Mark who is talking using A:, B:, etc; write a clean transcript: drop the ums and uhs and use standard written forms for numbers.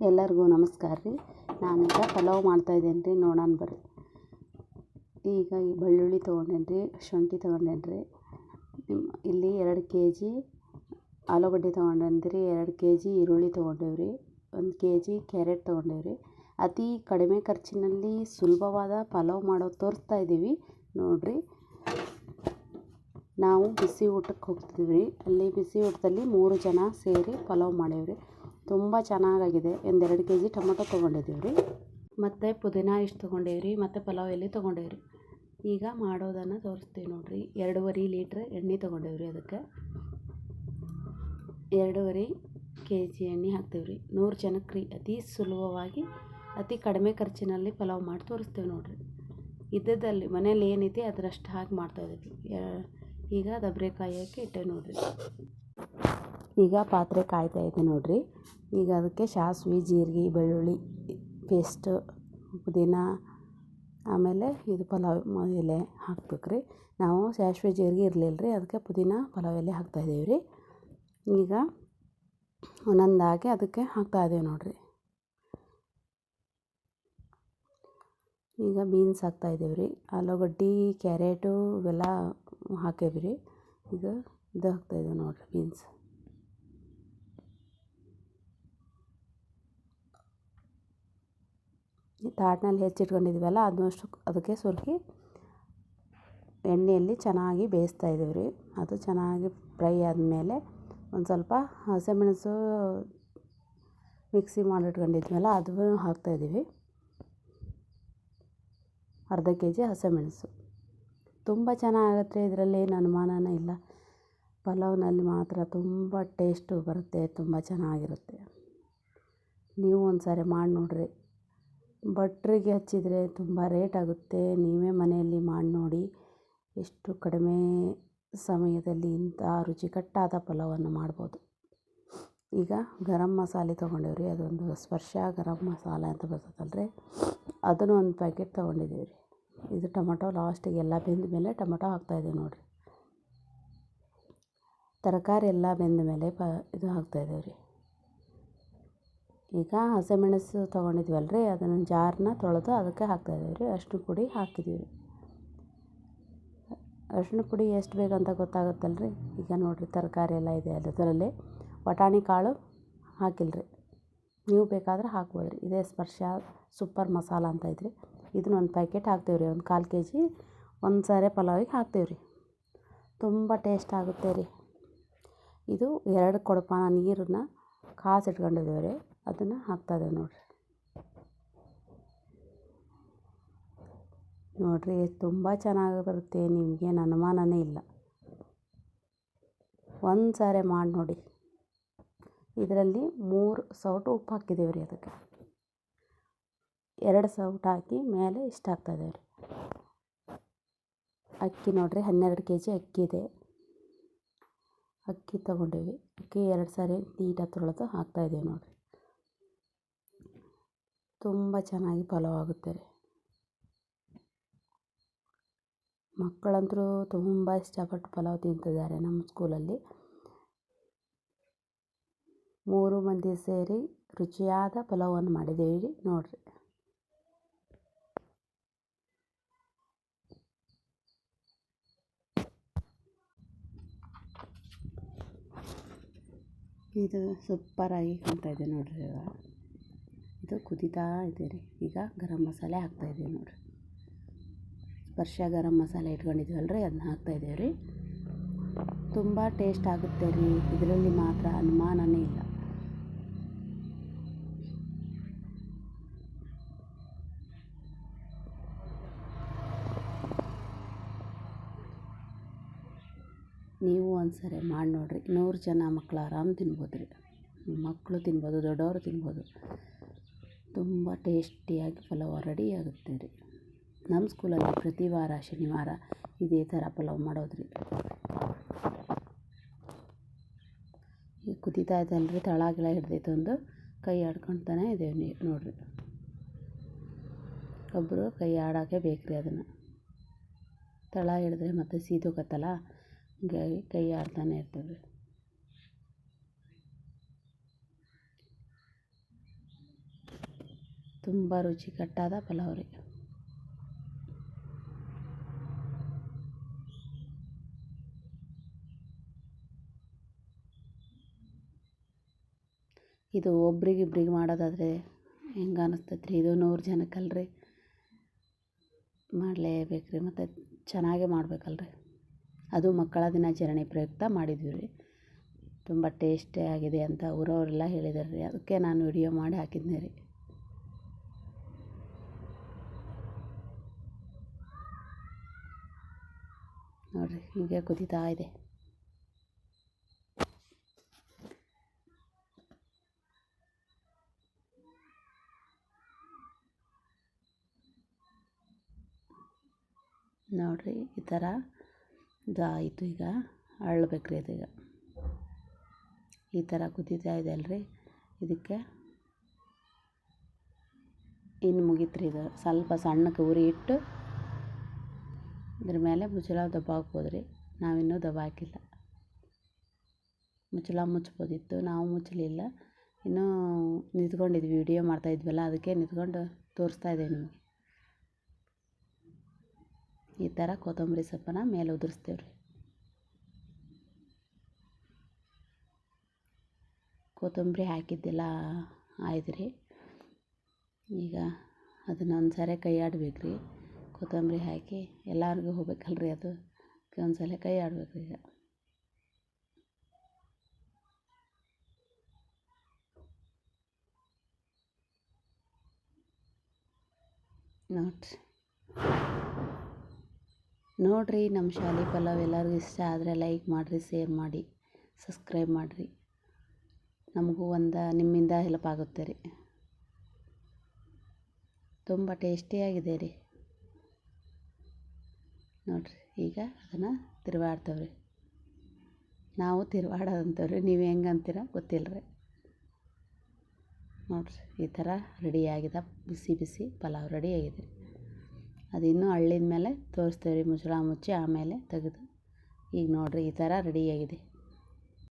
A: ಎಲ್ಲರಿಗೂ ನಮಸ್ಕಾರ ರೀ. ನಾನೀಗ ಪಲಾವ್ ಮಾಡ್ತಾಯಿದ್ದೇನೆ ರೀ, ನೋಡೋಣ ಬರ್ರಿ. ಈಗ ಈ ಬೆಳ್ಳುಳ್ಳಿ ತೊಗೊಂಡೇನಿ ರೀ, ಶುಂಠಿ ತೊಗೊಂಡೇನಿ ರೀ. ಇಲ್ಲಿ 2 kg ಆಲೂಗಡ್ಡೆ ತೊಗೊಂಡೇನಿ ರೀ, 2 kg ಈರುಳ್ಳಿ ತೊಗೊಂಡೇವಿ ರೀ, 1 kg ಕ್ಯಾರೆಟ್ ತೊಗೊಂಡೇವಿ ರೀ. ಅತಿ ಕಡಿಮೆ ಖರ್ಚಿನಲ್ಲಿ ಸುಲಭವಾದ ಪಲಾವ್ ಮಾಡೋದು ತೋರಿಸ್ತಾ ಇದ್ದೀವಿ ನೋಡಿರಿ. ನಾವು ಬಿಸಿ ಊಟಕ್ಕೆ ಹೋಗ್ತಿದ್ದೀವಿ ರೀ. ಅಲ್ಲಿ ಬಿಸಿ ಊಟದಲ್ಲಿ 3 ಜನ ಸೇರಿ ಪಲಾವ್ ಮಾಡೇವಿ ರೀ. ತುಂಬ ಚೆನ್ನಾಗಾಗಿದೆ. 2 kg ಟೊಮೊಟೊ ತೊಗೊಂಡಿದ್ದೀವಿ ರೀ, ಮತ್ತು ಪುದೀನ ಇಷ್ಟು ತೊಗೊಂಡೇವಿ ರೀ, ಮತ್ತು ಪಲಾವ್ ಎಲೆ ತೊಗೊಂಡೇವಿ ರೀ. ಈಗ ಮಾಡೋದನ್ನು ತೋರಿಸ್ತೀವಿ ನೋಡಿರಿ. 2.5 ಲೀಟ್ರ್ ಎಣ್ಣೆ ತೊಗೊಂಡೇವಿ ರೀ. ಅದಕ್ಕೆ 2.5 kg ಎಣ್ಣೆ ಹಾಕ್ತೀವಿ ರೀ. 100 ಜನಕ್ಕೆ ರೀ. ಅತಿ ಸುಲಭವಾಗಿ ಅತಿ ಕಡಿಮೆ ಖರ್ಚಿನಲ್ಲಿ ಪಲಾವ್ ಮಾಡಿ ತೋರಿಸ್ತೀವಿ ನೋಡಿರಿ. ಇದ್ದದ್ದಲ್ಲಿ ಮನೇಲಿ ಏನೈತಿ ಅದರಷ್ಟು ಹಾಕಿ ಮಾಡ್ತಾಯಿದ್ದೀವಿ. ಈಗ ದಬ್ರೆ ಕಾಯೋಕ್ಕೆ ಇಟ್ಟೆ ನೋಡಿರಿ. ಈಗ ಪಾತ್ರೆ ಕಾಯ್ತಾ ಇದೆ ನೋಡಿರಿ. ಈಗ ಅದಕ್ಕೆ ಸಾಸಿವೆ, ಜೀರಿಗೆ, ಬೆಳ್ಳುಳ್ಳಿ ಪೇಸ್ಟ್, ಪುದೀನ, ಆಮೇಲೆ ಇದು ಪಲಾವ್ ಎಲೆ ಹಾಕ್ಬೇಕು ರೀ. ನಾವು ಸಾಸಿವೆ ಜೀರಿಗೆ ಇರಲಿಲ್ಲ ರೀ, ಅದಕ್ಕೆ ಪುದೀನ ಪಲಾವ್ ಎಲೆ ಹಾಕ್ತಾಯಿದ್ದೀವಿ ರೀ. ಈಗ ಒಂದೊಂದಾಗಿ ಅದಕ್ಕೆ ಹಾಕ್ತಾಯಿದ್ದೀವಿ ನೋಡಿರಿ. ಈಗ ಬೀನ್ಸ್ ಹಾಕ್ತಾಯಿದ್ದೀವಿ ರೀ. ಆಲೂಗಡ್ಡೆ, ಕ್ಯಾರೆಟು ಇವೆಲ್ಲ ಹಾಕೇವಿ ರೀ. ಈಗ ಇದು ಹಾಕ್ತಾಯಿದ್ದೀವಿ ನೋಡಿರಿ, ಬೀನ್ಸ್. ಈ ತಾಟ್ನಲ್ಲಿ ಹೆಚ್ಚಿಟ್ಕೊಂಡಿದ್ದೀವಲ್ಲ ಅದನ್ನಷ್ಟು ಅದಕ್ಕೆ ಸುರುಕಿ ಎಣ್ಣೆಯಲ್ಲಿ ಚೆನ್ನಾಗಿ ಬೇಯಿಸ್ತಾ ಇದ್ದೀವಿ ರೀ. ಅದು ಚೆನ್ನಾಗಿ ಫ್ರೈ ಆದಮೇಲೆ ಒಂದು ಸ್ವಲ್ಪ ಹಸಿಮೆಣಸು ಮಿಕ್ಸಿ ಮಾಡಿಟ್ಕೊಂಡಿದ್ವಲ್ಲ ಅದು ಹಾಕ್ತಾಯಿದ್ದೀವಿ. ಅರ್ಧ kg ಹಸಿಮೆಣಸು. ತುಂಬ ಚೆನ್ನಾಗತ್ತೆ, ಇದರಲ್ಲಿ ಏನು ಅನುಮಾನನೇ ಇಲ್ಲ. ಪಲಾವ್ನಲ್ಲಿ ಮಾತ್ರ ತುಂಬ ಟೇಸ್ಟು ಬರುತ್ತೆ, ತುಂಬ ಚೆನ್ನಾಗಿರುತ್ತೆ. ನೀವು ಒಂದು ಸಾರಿ ಮಾಡಿ ನೋಡಿರಿ. ಭಟ್ರಿಗೆ ಹಚ್ಚಿದರೆ ತುಂಬ ರೇಟ್ ಆಗುತ್ತೆ. ನೀವೇ ಮನೆಯಲ್ಲಿ ಮಾಡಿ ನೋಡಿ. ಎಷ್ಟು ಕಡಿಮೆ ಸಮಯದಲ್ಲಿ ಇಂಥ ರುಚಿಕಟ್ಟಾದ ಪಲಾವನ್ನು ಮಾಡ್ಬೋದು. ಈಗ ಗರಂ ಮಸಾಲೆ ತೊಗೊಂಡೇವಿ ರೀ. ಅದೊಂದು ಸ್ಪರ್ಶ ಗರಂ ಮಸಾಲೆ ಅಂತ ಬರ್ತದಲ್ರಿ, ಅದನ್ನು ಒಂದು ಪ್ಯಾಕೆಟ್ ತೊಗೊಂಡಿದ್ದೀವಿ ರೀ. ಇದು ಟೊಮೊಟೊ ಲಾಸ್ಟಿಗೆ ಎಲ್ಲ ಬೆಂದ ಮೇಲೆ ಟೊಮೊಟೊ ಹಾಕ್ತಾಯಿದ್ದೀವಿ ನೋಡಿರಿ. ತರಕಾರಿ ಎಲ್ಲ ಬೆಂದ ಮೇಲೆ ಇದು ಹಾಕ್ತಾಯಿದ್ದೀವಿ ರೀ. ಈಗ ಹಸಿಮೆಣಸು ತೊಗೊಂಡಿದ್ವಲ್ರಿ, ಅದನ್ನು ಜಾರನ್ನ ತೊಳೆದು ಅದಕ್ಕೆ ಹಾಕ್ತಾಯಿದ್ದೀವಿ ರೀ. ಅರಿಶಿನ ಪುಡಿ ಹಾಕಿದ್ದೀವಿ ರೀ. ಅರಿಶಿನ ಪುಡಿ ಎಷ್ಟು ಬೇಕಂತ ಗೊತ್ತಾಗುತ್ತಲ್ರಿ. ಈಗ ನೋಡಿರಿ, ತರಕಾರಿ ಎಲ್ಲ ಇದೆ ಅದರಲ್ಲಿ. ಬಟಾಣಿ ಕಾಳು ಹಾಕಿಲ್ಲ ರೀ, ನೀವು ಬೇಕಾದ್ರೆ ಹಾಕ್ಬೋದು ರೀ. ಇದೇ ಸ್ಪರ್ಶ ಸೂಪರ್ ಮಸಾಲ ಅಂತ ಐತ್ರಿ. ಇದನ್ನ ಒಂದು ಪ್ಯಾಕೆಟ್ ಹಾಕ್ತೀವಿ ರೀ. ಒಂದು 1/4 kg ಒಂದು ಸಾರಿ ಪಲಾವಿಗೆ ಹಾಕ್ತೀವಿ ರೀ. ತುಂಬ ಟೇಸ್ಟ್ ಆಗುತ್ತೆ ರೀ. ಇದು 2 ಕೊಡಪ ನೀರನ್ನ ಕಾಸಿಟ್ಕೊಂಡಿದ್ದೀವಿ ರೀ, ಅದನ್ನು ಹಾಕ್ತಾಯಿದ್ದೀವಿ ನೋಡಿರಿ. ನೋಡಿರಿ, ತುಂಬ ಚೆನ್ನಾಗಿ ಬರುತ್ತೆ, ನಿಮಗೇನು ಅನುಮಾನನೇ ಇಲ್ಲ. ಒಂದು ಸಾರಿ ಮಾಡಿ ನೋಡಿ. ಇದರಲ್ಲಿ 3 ಸೌಟು ಉಪ್ಪು ಹಾಕಿದ್ದೀವಿ ರೀ. ಅದಕ್ಕೆ 2 ಸೌಟು ಹಾಕಿ ಮೇಲೆ ಇಷ್ಟು ಹಾಕ್ತಾಯಿದ್ದೀವಿ ರೀ. ಅಕ್ಕಿ ನೋಡಿರಿ, 12 kg ಅಕ್ಕಿ ಇದೆ. ಅಕ್ಕಿ ತೊಗೊಂಡೇವಿ. ಅಕ್ಕಿ 2 ಸಾರಿ ನೀಟಾಗಿ ತೊಳೆದು ಹಾಕ್ತಾಯಿದ್ದೀವಿ ನೋಡಿರಿ. ತುಂಬ ಚೆನ್ನಾಗಿ ಪಲಾವ್ ಆಗುತ್ತೆ ರೀ. ಮಕ್ಕಳಂತರೂ ತುಂಬ ಇಷ್ಟಪಟ್ಟು ಪಲಾವ್ ತಿಂತಿದ್ದಾರೆ ನಮ್ಮ ಸ್ಕೂಲಲ್ಲಿ. 3 ಮಂದಿ ಸೇರಿ ರುಚಿಯಾದ ಪಲಾವನ್ನು ಮಾಡಿದ್ದೀವಿ ರೀ ನೋಡಿರಿ. ಇದು ಸೂಪರಾಗಿ ಕಾಣ್ತಾಯಿದೆ ನೋಡಿರಿ. ಇದು ಕುದೀತಾ ಇದೆ ರೀ. ಈಗ ಗರಂ ಮಸಾಲೆ ಹಾಕ್ತಾಯಿದ್ದೀವಿ ನೋಡಿರಿ. ಸ್ಪರ್ಶ ಗರಂ ಮಸಾಲೆ ಇಟ್ಕೊಂಡಿದ್ವಲ್ರಿ, ಅದನ್ನ ಹಾಕ್ತಾಯಿದ್ದೀವಿ ರೀ. ತುಂಬ ಟೇಸ್ಟ್ ಆಗುತ್ತೆ ರೀ. ಇದರಲ್ಲಿ ಮಾತ್ರ ಅನುಮಾನನೇ ಇಲ್ಲ. ನೀವು ಒಂದು ಸಾರಿ ಮಾಡಿ ನೋಡಿರಿ. 100 ಜನ ಮಕ್ಕಳು ಆರಾಮ್ ತಿನ್ಬೋದು ರೀ. ಮಕ್ಕಳು ತಿನ್ಬೋದು, ದೊಡ್ಡವರು ತಿನ್ಬೋದು. ತುಂಬ ಟೇಸ್ಟಿಯಾಗಿ ಪಲಾವ್ ರೆಡಿ ಆಗುತ್ತೆ ರೀ. ನಮ್ಮ ಸ್ಕೂಲಲ್ಲಿ ಪ್ರತಿ ವಾರ ಶನಿವಾರ ಇದೇ ಥರ ಪಲಾವ್ ಮಾಡೋದು ರೀ. ಈಗ ಕುದೀತಾ ಇದೆಯಲ್ರಿ, ತಳ ಹಿಡ್ದೈತೆ. ಒಂದು ಕೈ ಆಡ್ಕೊಳ್ತಾನೆ ಇದ್ದೇವೆ ನೋಡಿರಿ. ಒಬ್ಬರು ಕೈ ಆಡೋಕ್ಕೆ ಬೇಕು ರೀ. ಅದನ್ನು ತಳ ಹಿಡಿದ್ರೆ ಮತ್ತೆ ಸೀದೋಗತ್ತಲ್ಲ, ಹೀಗಾಗಿ ಕೈ ಆಡ್ತಾನೆ ಇರ್ತೇವೆ ರೀ. ತುಂಬ ರುಚಿಕಟ್ಟಾದ ಪಲಾವ್ ರೀ. ಇದು ಒಬ್ರಿಗಿಬ್ರಿಗೆ ಮಾಡೋದಾದರೆ ಹೆಂಗೆ ಅನ್ನಿಸ್ತೈತೆ ರೀ, ಇದು 100 ಜನಕ್ಕಲ್ರಿ, ಮಾಡಲೇಬೇಕ್ರಿ, ಮತ್ತು ಚೆನ್ನಾಗೇ ಮಾಡ್ಬೇಕಲ್ರಿ. ಅದು ಮಕ್ಕಳ ದಿನಾಚರಣೆ ಪ್ರಯುಕ್ತ ಮಾಡಿದ್ವಿ ರೀ. ತುಂಬ ಟೇಸ್ಟಿಯಾಗಿದೆ ಅಂತ ಊರವರೆಲ್ಲ ಹೇಳಿದಾರೆ ರೀ, ಅದಕ್ಕೆ ನಾನು ವಿಡಿಯೋ ಮಾಡಿ ಹಾಕಿದ್ದೆ ರೀ. ನೋಡಿರಿ ಹೀಗೆ ಕುದೀತಾ ಇದೆ. ನೋಡಿರಿ ಈ ಥರ ಇದಾಯಿತು. ಈಗ ಅರಳಬೇಕ್ರಿ ಇದೀಗ. ಈ ಥರ ಕುದೀತಾ ಇದೆ ಅಲ್ರಿ, ಇದಕ್ಕೆ ಇನ್ನು ಮುಗೀತ್ರಿ. ಇದು ಸ್ವಲ್ಪ ಸಣ್ಣಕ್ಕೆ ಉರಿ ಇಟ್ಟು ಇದ್ರ ಮೇಲೆ ಮುಚ್ಚಳ ದಬ್ಬ ಹಾಕ್ಬೋದು ರೀ. ನಾವಿನ್ನೂ ದಬ್ಬ ಹಾಕಿಲ್ಲ. ಮುಚ್ಚಳ ಮುಚ್ಬೋದಿತ್ತು, ನಾವು ಮುಚ್ಚಲಿಲ್ಲ. ಇನ್ನೂ ನಿಂತ್ಕೊಂಡಿದ್ವಿ, ವಿಡಿಯೋ ಮಾಡ್ತಾಯಿದ್ವಲ್ಲ, ಅದಕ್ಕೆ ನಿಂತ್ಕೊಂಡು ತೋರಿಸ್ತಾ ಇದ್ದೇವೆ ನಿಮಗೆ. ಈ ಥರ ಕೊತ್ತಂಬರಿ ಸೊಪ್ಪನ್ನ ಮೇಲೆ ಉದುರಿಸ್ತೇವೆ ರೀ. ಕೊತ್ತಂಬರಿ ಹಾಕಿದ್ದೆಲ್ಲ ಆಯ್ತು ರೀ. ಈಗ ಅದನ್ನು ಒಂದು ಸಾರಿ ಕೈ ಆಡ್ಬೇಕು ರೀ. ಕೊತ್ತಂಬರಿ ಹಾಕಿ ಎಲ್ಲರಿಗೂ ಹೋಗ್ಬೇಕಲ್ರಿ, ಅದು ಒಂದು ಸಲ ಕೈ ಆಡ್ಬೇಕು ಈಗ. ನೋಡಿರಿ ನಮ್ಮ ಶಾಲೆ ಪಲಾವ್ ಎಲ್ಲರಿಗೂ ಇಷ್ಟ ಆದರೆ ಲೈಕ್ ಮಾಡಿರಿ, ಶೇರ್ ಮಾಡಿ, ಸಬ್ಸ್ಕ್ರೈಬ್ ಮಾಡಿರಿ. ನಮಗೂ ನಿಮ್ಮಿಂದ ಹೆಲ್ಪ್ ಆಗುತ್ತೆ ರೀ. ತುಂಬ ಟೇಸ್ಟಿಯಾಗಿದೆ ರೀ. ನೋಡಿರಿ ಈಗ ಅದನ್ನು ತಿರುವಾಡ್ತೇವೆ ರೀ. ನಾವು ತಿರುವಾಡೋದಂತೇವ್ರಿ, ನೀವು ಹೆಂಗೆ ಅಂತೀರ ಗೊತ್ತಿಲ್ಲ ರೀ. ನೋಡಿರಿ ಈ ಥರ ರೆಡಿಯಾಗಿದೆ, ಬಿಸಿ ಬಿಸಿ ಪಲಾವ್ ರೆಡಿಯಾಗಿದೆ. ಅದು ಇನ್ನೂ ಹಳ್ಳಿದ ಮೇಲೆ ತೋರಿಸ್ತೇವೆ ರೀ, ಮುಚ್ಚಳ ಮುಚ್ಚಿ ಆಮೇಲೆ ತೆಗೆದು. ಈಗ ನೋಡಿರಿ ಈ ಥರ ರೆಡಿಯಾಗಿದೆ.